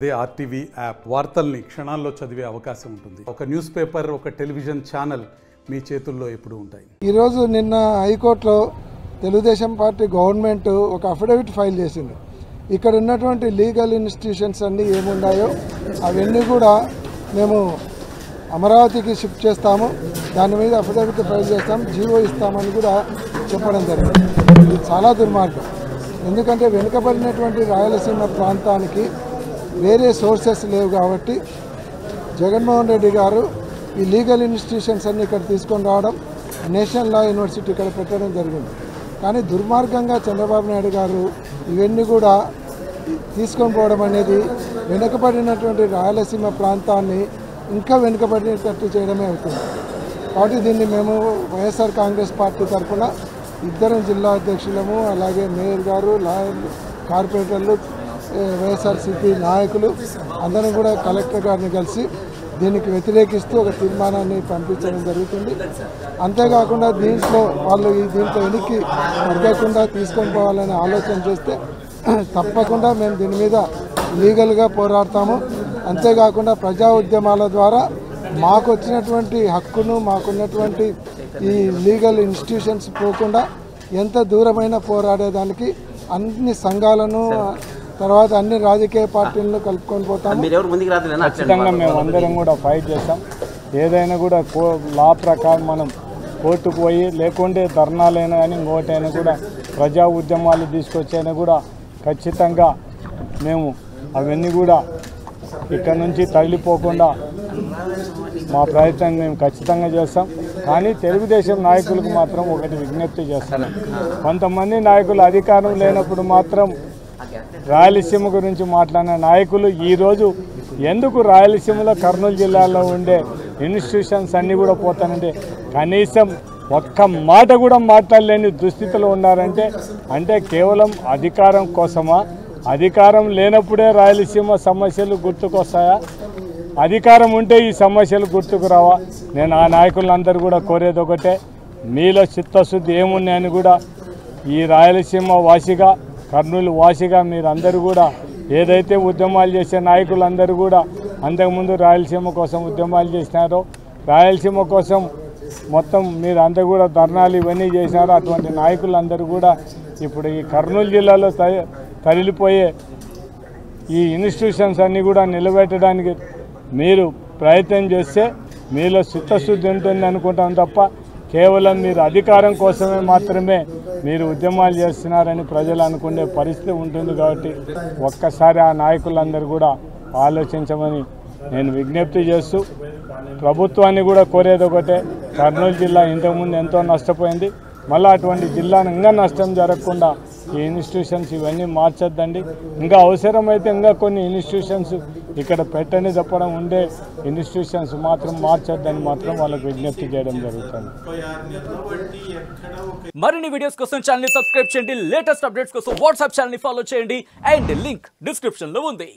అదే RTV app వార్తల్ని క్షణాల్లో చదివే అవకాశం ఉంటుంది. ఒక న్యూస్ పేపర్, ఒక టెలివిజన్ ఛానల్ మీ చేతుల్లో ఎప్పుడూ ఉంటాయి. ఈరోజు నిన్న హైకోర్టులో తెలుగుదేశం పార్టీ గవర్నమెంట్ ఒక అఫిడవిట్ ఫైల్ చేసింది. ఇక్కడ ఉన్నటువంటి లీగల్ ఇన్స్టిట్యూషన్స్ అన్నీ ఏమున్నాయో అవన్నీ కూడా మేము అమరావతికి షిఫ్ట్ చేస్తాము, దాని మీద అఫిడవిట్ ఫైల్ చేస్తాము, జీవో ఇస్తామని కూడా చెప్పడం జరిగింది. ఇది చాలా దుర్మార్గం. ఎందుకంటే వెనుకబడినటువంటి రాయలసీమ ప్రాంతానికి వేరే సోర్సెస్ లేవు కాబట్టి జగన్మోహన్ రెడ్డి గారు ఈ లీగల్ ఇన్స్టిట్యూషన్స్ అన్ని ఇక్కడ తీసుకొని రావడం, నేషనల్ లా యూనివర్సిటీ ఇక్కడ పెట్టడం జరిగింది. కానీ దుర్మార్గంగా చంద్రబాబు నాయుడు గారు ఇవన్నీ కూడా తీసుకొని పోవడం అనేది వెనుకబడినటువంటి రాయలసీమ ప్రాంతాన్ని ఇంకా వెనుకబడినట్టు చేయడమే అవుతుంది. కాబట్టి దీన్ని మేము వైఎస్ఆర్ కాంగ్రెస్ పార్టీ తరఫున ఇద్దరం జిల్లా అధ్యక్షులము, అలాగే మేయర్ గారు, లాయర్లు, కార్పొరేటర్లు, వైఎస్ఆర్సీపీ నాయకులు అందరం కూడా కలెక్టర్ గారిని కలిసి దీనికి వ్యతిరేకిస్తూ ఒక తీర్మానాన్ని పంపించడం జరుగుతుంది. అంతేకాకుండా దీంట్లో వాళ్ళు దీంట్లో వెనక్కి తగ్గకుండా తీసుకొని పోవాలని ఆలోచన చేస్తే తప్పకుండా మేము దీని మీద లీగల్గా పోరాడతాము. అంతేకాకుండా ప్రజా ఉద్యమాల ద్వారా మాకు వచ్చినటువంటి హక్కును, మాకున్నటువంటి ఈ లీగల్ ఇన్స్టిట్యూషన్స్ పోకుండా ఎంత దూరమైన పోరాడేదానికి అన్ని సంఘాలను, తర్వాత అన్ని రాజకీయ పార్టీలను కలుపుకొని పోతాము. ఖచ్చితంగా మేము అందరం కూడా ఫైట్ చేస్తాం. ఏదైనా కూడా లా ప్రకారం మనం కోర్టుకు పోయి, లేకుంటే ధర్నాలైనా కానీ ఇంకోటైనా కూడా ప్రజా ఉద్యమాలు తీసుకొచ్చైనా కూడా ఖచ్చితంగా మేము అవన్నీ కూడా ఇక్కడ నుంచి తరలిపోకుండా మా ప్రయత్నం మేము ఖచ్చితంగా చేస్తాం. కానీ తెలుగుదేశం నాయకులకు మాత్రం ఒకటి విజ్ఞప్తి చేస్తున్నాం. కొంతమంది నాయకులు అధికారం లేనప్పుడు మాత్రం రాయలసీమ గురించి మాట్లాడిన నాయకులు ఈరోజు ఎందుకు రాయలసీమలో కర్నూలు జిల్లాలో ఉండే ఇన్స్టిట్యూషన్స్ అన్నీ కూడా పోతానంటే కనీసం ఒక్క మాట కూడా మాట్లాడలేని దుస్థితిలో ఉన్నారంటే అంటే కేవలం అధికారం కోసమా? అధికారం లేనప్పుడే రాయలసీమ సమస్యలు గుర్తుకొస్తాయా? అధికారం ఉంటే ఈ సమస్యలు గుర్తుకు రావా? నేను ఆ నాయకులందరూ కూడా కోరేది ఒకటే, మీలో చిత్తశుద్ధి ఏమున్నాయని కూడా ఈ రాయలసీమ వాసిగా, కర్నూలు వాసిగా మీరందరూ కూడా ఏదైతే ఉద్యమాలు చేసే నాయకులందరూ కూడా అంతకుముందు రాయలసీమ కోసం ఉద్యమాలు చేసినారో, రాయలసీమ కోసం మొత్తం మీరు అందరూ కూడా ధర్నాలు ఇవన్నీ చేసినారో అటువంటి నాయకులందరూ కూడా ఇప్పుడు ఈ కర్నూలు జిల్లాలో తరలిపోయే ఈ ఇన్స్టిట్యూషన్స్ అన్నీ కూడా నిలబెట్టడానికి మీరు ప్రయత్నం చేస్తే మీలో చిత్తశుద్ధి ఉంటుంది అనుకుంటాం తప్ప కేవలం మీరు అధికారం కోసమే మాత్రమే మీరు ఉద్యమాలు చేస్తున్నారని ప్రజలు అనుకునే పరిస్థితి ఉంటుంది. కాబట్టి ఒక్కసారి ఆ నాయకులందరూ కూడా ఆలోచించమని నేను విజ్ఞప్తి చేస్తూ ప్రభుత్వాన్ని కూడా కోరేది ఒకటే, కర్నూలు జిల్లా ఇంతకుముందు ఎంతో నష్టపోయింది, మళ్ళీ అటువంటి జిల్లాను ఇంకా నష్టం జరగకుండా ఈ ఇన్స్టిట్యూషన్స్ ఇవన్నీ మార్చొద్దండి. ఇంకా అవసరమైతే ఇంకా కొన్ని ఇన్స్టిట్యూషన్స్ ఇక్కడ పెట్టని చెప్పడం ఉండే ఇన్స్టిట్యూషన్స్ మాత్రం మార్చొద్దని మాత్రం వాళ్ళకు విజ్ఞప్తి చేయడం జరుగుతుంది. మరిన్ని వీడియోస్ కోసం ఛానల్ ని సబ్స్క్రైబ్ చేయండి, లేటెస్ట్ అప్డేట్స్ కోసం వాట్సాప్ ఛానల్ ని ఫాలో చేయండి అండ్ లింక్ డిస్క్రిప్షన్ లో ఉంది.